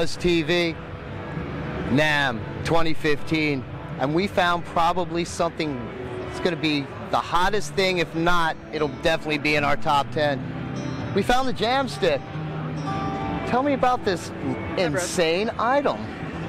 Buzz TV, Namm 2015, and we found probably something that's going to be the hottest thing. If not, it'll definitely be in our top 10. We found the Jamstik. Tell me about this insane item.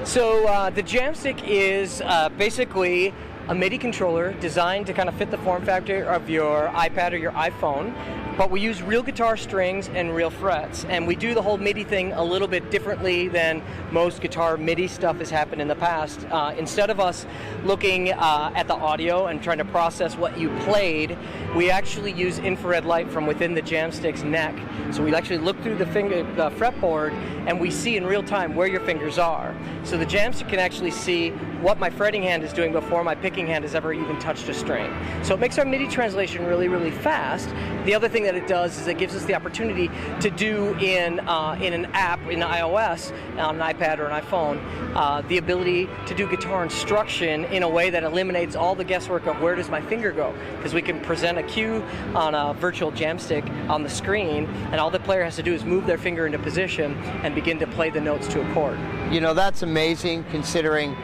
So the Jamstik is basically a MIDI controller designed to kind of fit the form factor of your iPad or your iPhone, but we use real guitar strings and real frets, and we do the whole MIDI thing a little bit differently than most guitar MIDI stuff has happened in the past. Instead of us looking at the audio and trying to process what you played, we actually use infrared light from within the Jamstik's neck. So we actually look through the fretboard, and we see in real time where your fingers are. So the Jamstik can actually see what my fretting hand is doing before my picking hand has ever even touched a string. So it makes our MIDI translation really, really fast. The other thing that it does is it gives us the opportunity to do in an app, in iOS, on an iPad or an iPhone, the ability to do guitar instruction in a way that eliminates all the guesswork of where does my finger go, because we can present a cue on a virtual Jamstik on the screen, and all the player has to do is move their finger into position and begin to play the notes to a chord. You know, that's amazing, considering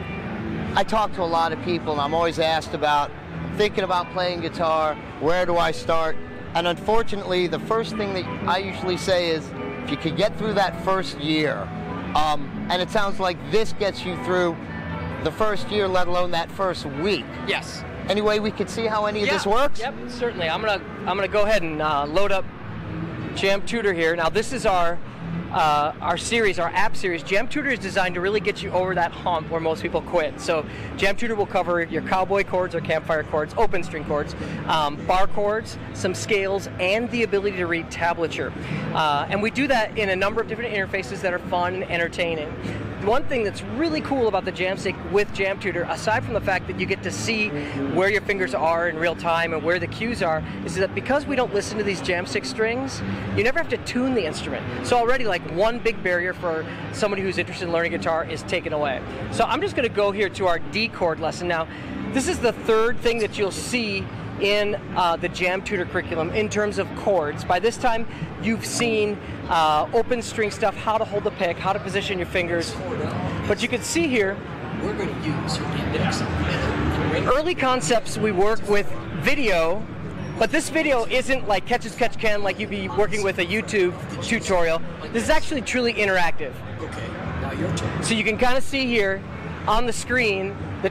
I talk to a lot of people and I'm always asked about thinking about playing guitar, where do I start? And unfortunately, the first thing that I usually say is, if you could get through that first year, and it sounds like this gets you through the first year, let alone that first week. Yes. Any way we could see how any of this works? Yep, certainly. I'm gonna go ahead and load up JamTutor here. Now this is our series, our app series. JamTutor is designed to really get you over that hump where most people quit. So JamTutor will cover your cowboy chords or campfire chords, open string chords, bar chords, some scales, and the ability to read tablature. And we do that in a number of different interfaces that are fun and entertaining. One thing that's really cool about the Jamstik with JamTutor, aside from the fact that you get to see where your fingers are in real time and where the cues are, is that because we don't listen to these Jamstik strings, you never have to tune the instrument. So already, like, one big barrier for somebody who's interested in learning guitar is taken away. So I'm just going to go here to our D chord lesson. Now, this is the third thing that you'll see in the JamTutor curriculum in terms of chords. By this time, you've seen open string stuff, how to hold the pick, how to position your fingers. But you can see here, we're going to use your index. Early concepts we work with video, but this video isn't like catch as catch can, like you'd be working with a YouTube tutorial. This is actually truly interactive. Okay, now your turn. So you can kind of see here on the screen, the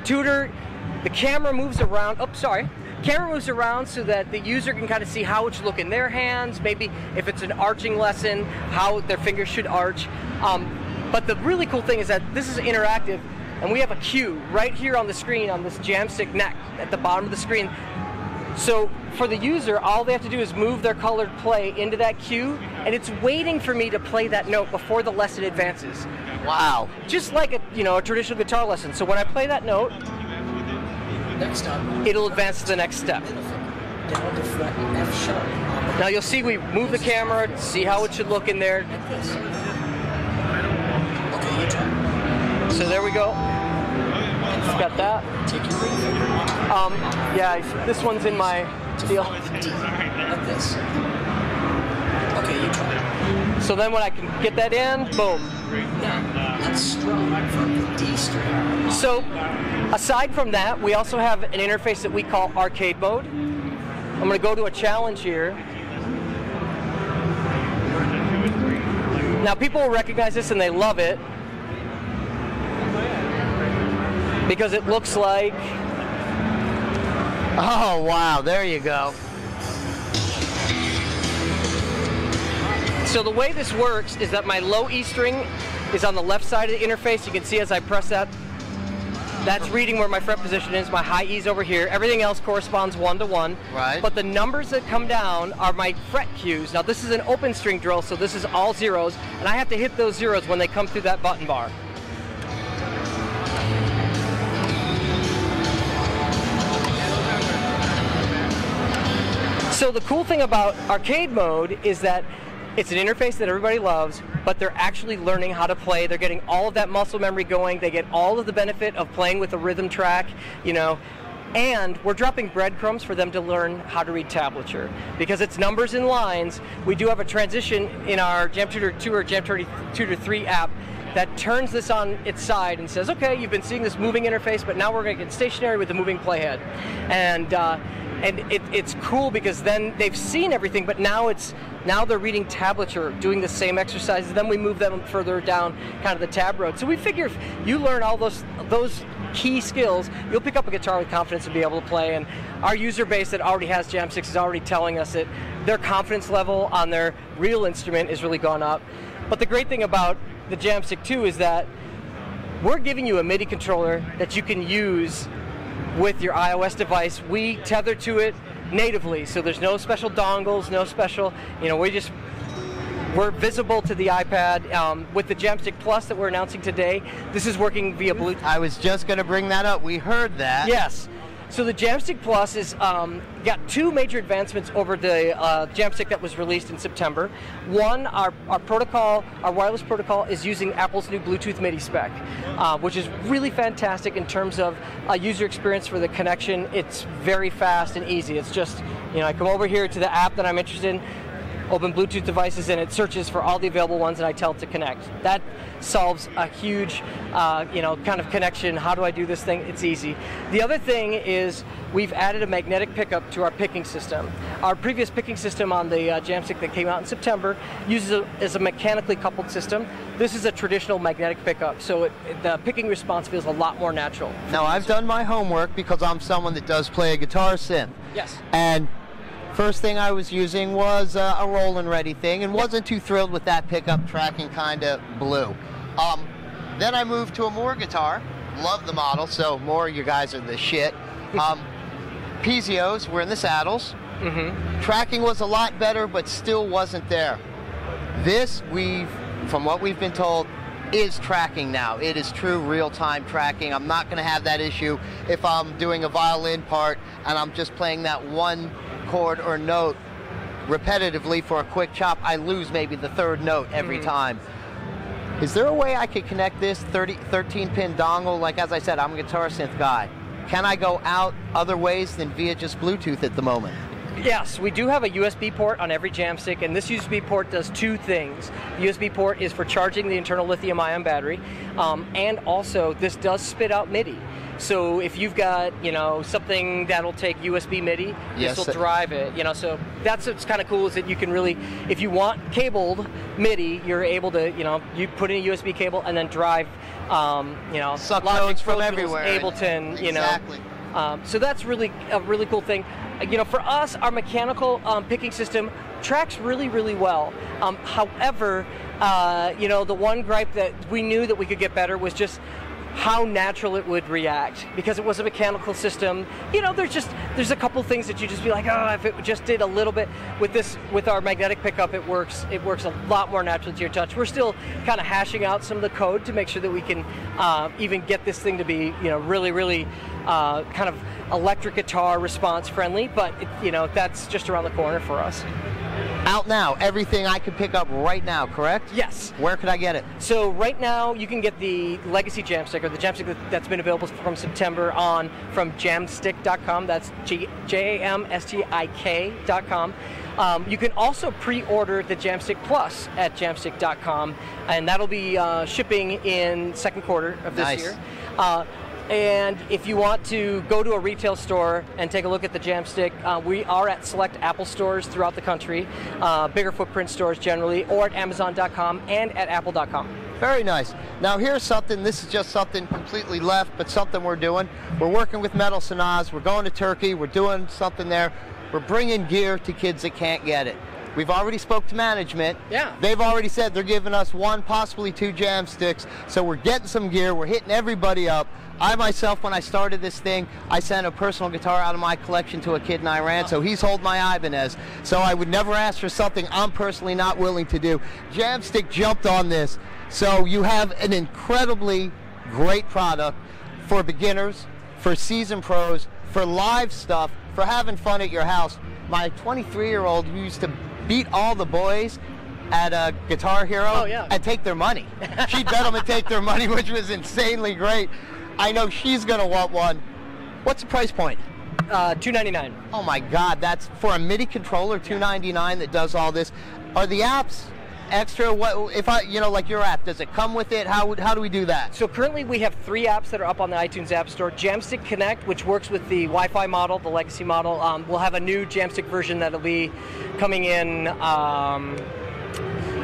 camera moves around. Oh, sorry. Camera moves around so that the user can kind of see how it should look in their hands, maybe if it's an arching lesson, how their fingers should arch. But the really cool thing is that this is interactive, and we have a cue right here on the screen on this Jamstik neck at the bottom of the screen. So for the user, all they have to do is move their colored play into that cue, and it's waiting for me to play that note before the lesson advances. Wow. Just like a traditional guitar lesson. So when I play that note, Next up, it'll advance to the next step. down to fret F sharp. Now you'll see we move the camera to see how it should look in there. Like this. Okay, your turn. So there we go. Got that. Take your ring finger. Yeah, this one's in my deal. D. Like this. Okay, your turn. So then when I can get that in, boom. Now, let's strum from the D string. So aside from that, we also have an interface that we call arcade mode. I'm going to go to a challenge here. Now people will recognize this and they love it because it looks like... Oh, wow, there you go. So the way this works is that my low E string is on the left side of the interface. You can see as I press that, that's reading where my fret position is. My high E's over here. Everything else corresponds 1 to 1. Right. But the numbers that come down are my fret cues. Now this is an open string drill, so this is all zeros, and I have to hit those zeros when they come through that button bar. So the cool thing about arcade mode is that it's an interface that everybody loves, but they're actually learning how to play. They're getting all of that muscle memory going. They get all of the benefit of playing with a rhythm track, and we're dropping breadcrumbs for them to learn how to read tablature. Because it's numbers and lines, we do have a transition in our JamTutor 2 or JamTutor 3 app that turns this on its side and says, okay, you've been seeing this moving interface, but now we're going to get stationary with the moving playhead. And it's cool because then they've seen everything, but now they're reading tablature, doing the same exercises. Then we move them further down kind of the tab road. So we figure if you learn all those key skills, you'll pick up a guitar with confidence and be able to play. And our user base that already has Jamstiks is already telling us that their confidence level on their real instrument is really gone up. But the great thing about the Jamstik 2 is that we're giving you a MIDI controller that you can use with your iOS device. We tether to it natively, so there's no special dongles, no special, we're visible to the iPad. With the Jamstik Plus that we're announcing today, this is working via Bluetooth. I was just going to bring that up. We heard that. Yes. So the Jamstik Plus is got two major advancements over the Jamstik that was released in September. One, our protocol, our wireless protocol, is using Apple's new Bluetooth MIDI spec, which is really fantastic in terms of user experience for the connection. It's very fast and easy. It's just, I come over here to the app that I'm interested in, open Bluetooth devices, and it searches for all the available ones, and I tell it to connect. That solves a huge, kind of connection. How do I do this thing? It's easy. The other thing is we've added a magnetic pickup to our picking system. Our previous picking system on the Jamstik that came out in September is a mechanically coupled system. This is a traditional magnetic pickup, so the picking response feels a lot more natural. Now, I've done my homework because I'm someone that does play a guitar synth. Yes. And first thing I was using was a roll and ready thing, and wasn't too thrilled with that pickup. Tracking kind of blew. Then I moved to a Moore guitar. Love the model, so Moore, you guys are the shit. Piezo's were in the saddles. Mm-hmm. Tracking was a lot better, but still wasn't there. This, from what we've been told, is tracking now. It is true real-time tracking. I'm not going to have that issue if I'm doing a violin part and I'm just playing that one chord or note repetitively for a quick chop. I lose maybe the third note every time. Is there a way I could connect this 13-pin dongle? Like, as I said, I'm a guitar synth guy. Can I go out other ways than via just Bluetooth at the moment? Yes, we do have a USB port on every Jamstik, and this USB port does two things. The USB port is for charging the internal lithium-ion battery, and also this does spit out MIDI. So if you've got, something that'll take USB MIDI, this will drive it. So that's what's kind of cool, is that you can really, if you want cabled MIDI, you're able to, you put in a USB cable and then drive, suck Logic, nodes from Pro Tools, everywhere. Ableton, Exactly. So that's really a really cool thing. For us, our mechanical picking system tracks really, really well. However, the one gripe that we knew that we could get better was just how natural it would react, because it was a mechanical system. There's a couple things that you just be like, oh, if it just did a little bit. With our magnetic pickup, it works a lot more naturally to your touch. We're still kind of hashing out some of the code to make sure that we can even get this thing to be, really, really kind of electric guitar response friendly. But that's just around the corner for us. Out now, everything I could pick up right now, correct? Yes. Where could I get it? So right now you can get the legacy Jamstik, or the Jamstik that's been available from September on from Jamstik.com. That's Jamstik.com. You can also pre-order the Jamstik Plus at Jamstik.com, and that'll be shipping in second quarter of this year. And if you want to go to a retail store and take a look at the Jamstik, we are at select Apple stores throughout the country, bigger footprint stores generally, or at Amazon.com and at Apple.com. Very nice. Now here's something, this is just something completely left, but something we're doing. We're working with Metal Sanaz, we're going to Turkey, we're doing something there. We're bringing gear to kids that can't get it. We've already spoke to management. Yeah. They've already said they're giving us 1, possibly 2 Jamstiks. So we're getting some gear. We're hitting everybody up. I myself, when I started this thing, I sent a personal guitar out of my collection to a kid in Iran, so he's holding my Ibanez. So I would never ask for something I'm personally not willing to do. Jamstik jumped on this. So you have an incredibly great product for beginners, for seasoned pros, for live stuff, for having fun at your house. My 23-year-old used to beat all the boys at a Guitar Hero and take their money. She'd bet them and take their money, which was insanely great. I know she's going to want one. What's the price point? $299. Oh my God, that's for a MIDI controller, $299 that does all this. Are the apps extra? What if I, like your app? Does it come with it? How do we do that? So currently we have 3 apps that are up on the iTunes App Store. Jamstik Connect, which works with the Wi-Fi model, the legacy model. We'll have a new Jamstik version that'll be coming in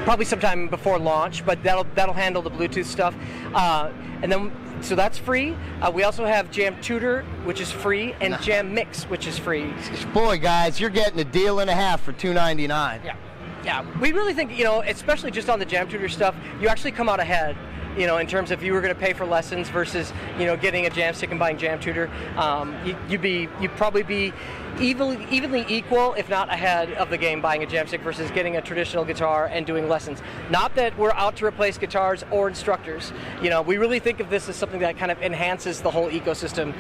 probably sometime before launch, but that'll handle the Bluetooth stuff. And then, so that's free. We also have Jam Tutor, which is free, and Jam Mix, which is free. Boy, guys, you're getting a deal and a half for $2.99. Yeah, we really think, especially just on the Jam Tutor stuff, you actually come out ahead, in terms of if you were going to pay for lessons versus, getting a Jamstik and buying Jam Tutor. You'd probably be evenly equal, if not ahead of the game, buying a Jamstik versus getting a traditional guitar and doing lessons. Not that we're out to replace guitars or instructors. We really think of this as something that kind of enhances the whole ecosystem,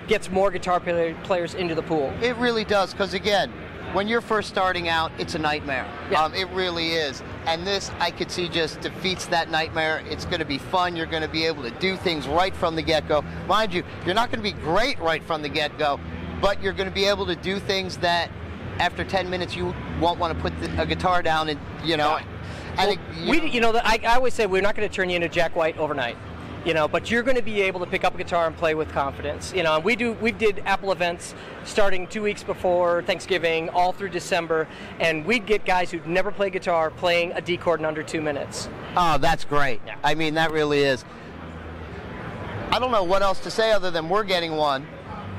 gets more guitar players into the pool. It really does, because again, when you're first starting out, it's a nightmare. Yeah. It really is. And this, I could see, just defeats that nightmare. It's going to be fun. You're going to be able to do things right from the get-go. Mind you, you're not going to be great right from the get-go, but you're going to be able to do things that after 10 minutes you won't want to put a guitar down and, I always say we're not going to turn you into Jack White overnight. But you're going to be able to pick up a guitar and play with confidence. We did Apple events starting 2 weeks before Thanksgiving, all through December, and we'd get guys who'd never played guitar playing a D chord in under 2 minutes. Oh, that's great. Yeah. I mean, that really is. I don't know what else to say other than we're getting one.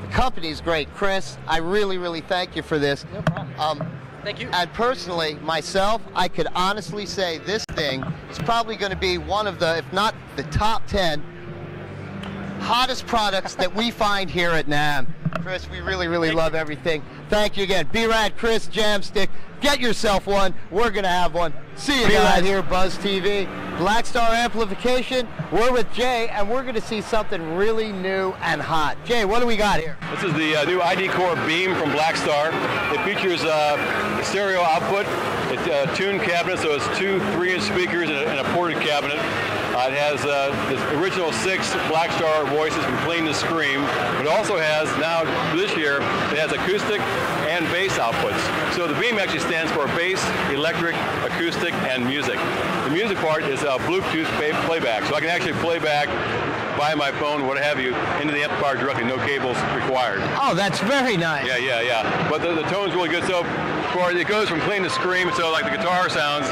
The company's great. Chris, I really, really thank you for this. No problem. Thank you. And personally, myself, I could honestly say this thing is probably going to be one of the, if not the top 10 hottest products that we find here at Namm. Chris, we really, really love everything. Thank you again. B-Rad, Chris, Jamstik, get yourself one. We're going to have one. See you guys here, Buzz TV. Blackstar amplification. We're with Jay, and we're going to see something really new and hot. Jay, what do we got here? This is the new ID Core Beam from Blackstar. It features stereo output, it's a tuned cabinet, so it's 2 3-inch speakers and a ported cabinet. It has the original 6 Blackstar voices from Clean to Scream, but it also has, now this year, it has acoustic and bass outputs. So the Beam actually stands for bass, electric, acoustic, and music. The music part is Bluetooth playback, so I can actually play back by my phone, what have you, into the amplifier directly, no cables required. Oh, that's very nice. Yeah. But the tone's really good, so it goes from clean to scream, so like the guitar sounds.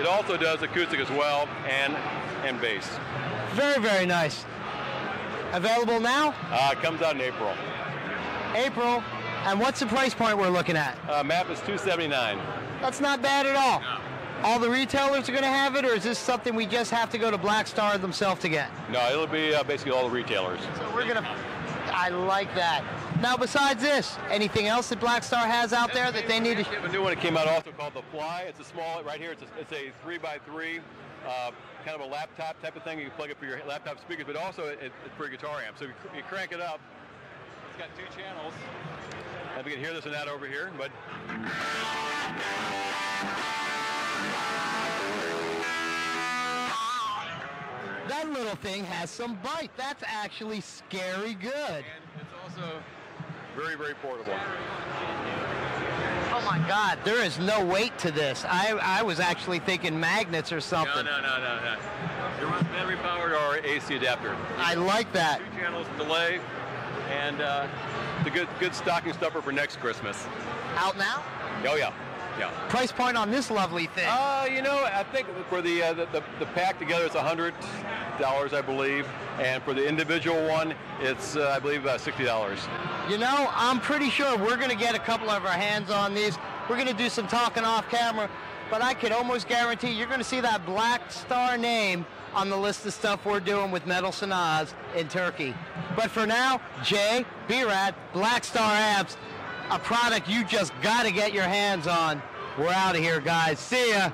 It also does acoustic as well, and bass. Very, very nice. Available now? It comes out in April. April. And what's the price point we're looking at? MAP is $279. That's not bad at all. No. All the retailers are going to have it, or is this something we just have to go to Blackstar themselves to get? No, it'll be basically all the retailers. So we're going to... I like that. Now, besides this, anything else that Blackstar has out there that they need to... We have a new one that came out also called the Fly. It's a small, right here, it's a 3x3, kind of a laptop type of thing. You can plug it for your laptop speakers, but also it's for a guitar amp. So you crank it up. It's got 2 channels. And we can hear this and that over here, but... That little thing has some bite. That's actually scary good. And it's also very, very portable. Oh my God, there is no weight to this. I was actually thinking magnets or something. No. It runs battery powered or AC adapter. I like that. 2 channels delay, and it's a good stocking stuffer for next Christmas. Out now? Oh yeah. Price point on this lovely thing? I think for the pack together it's $100, I believe, and for the individual one it's I believe $60. I'm pretty sure we're going to get a couple of our hands on these. We're going to do some talking off camera, but I can almost guarantee you're going to see that Blackstar name on the list of stuff we're doing with Metal Sanaz in Turkey. But for now, Jay, B-Rad, Blackstar Amps, a product you just got to get your hands on. We're out of here, guys. See ya.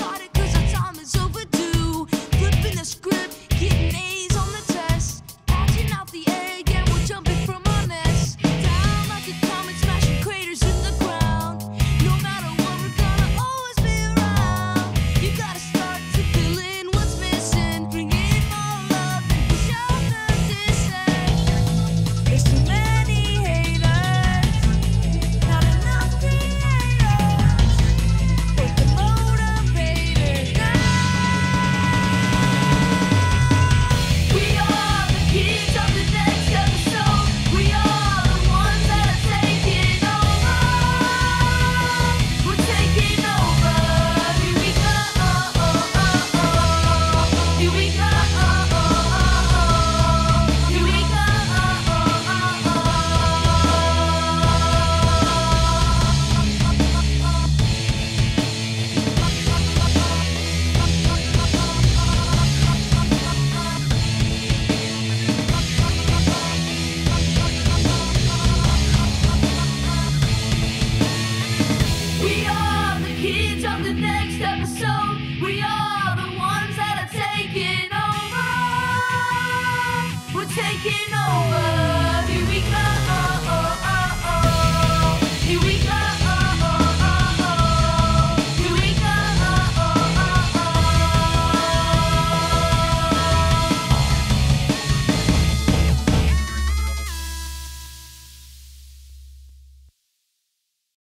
thought it could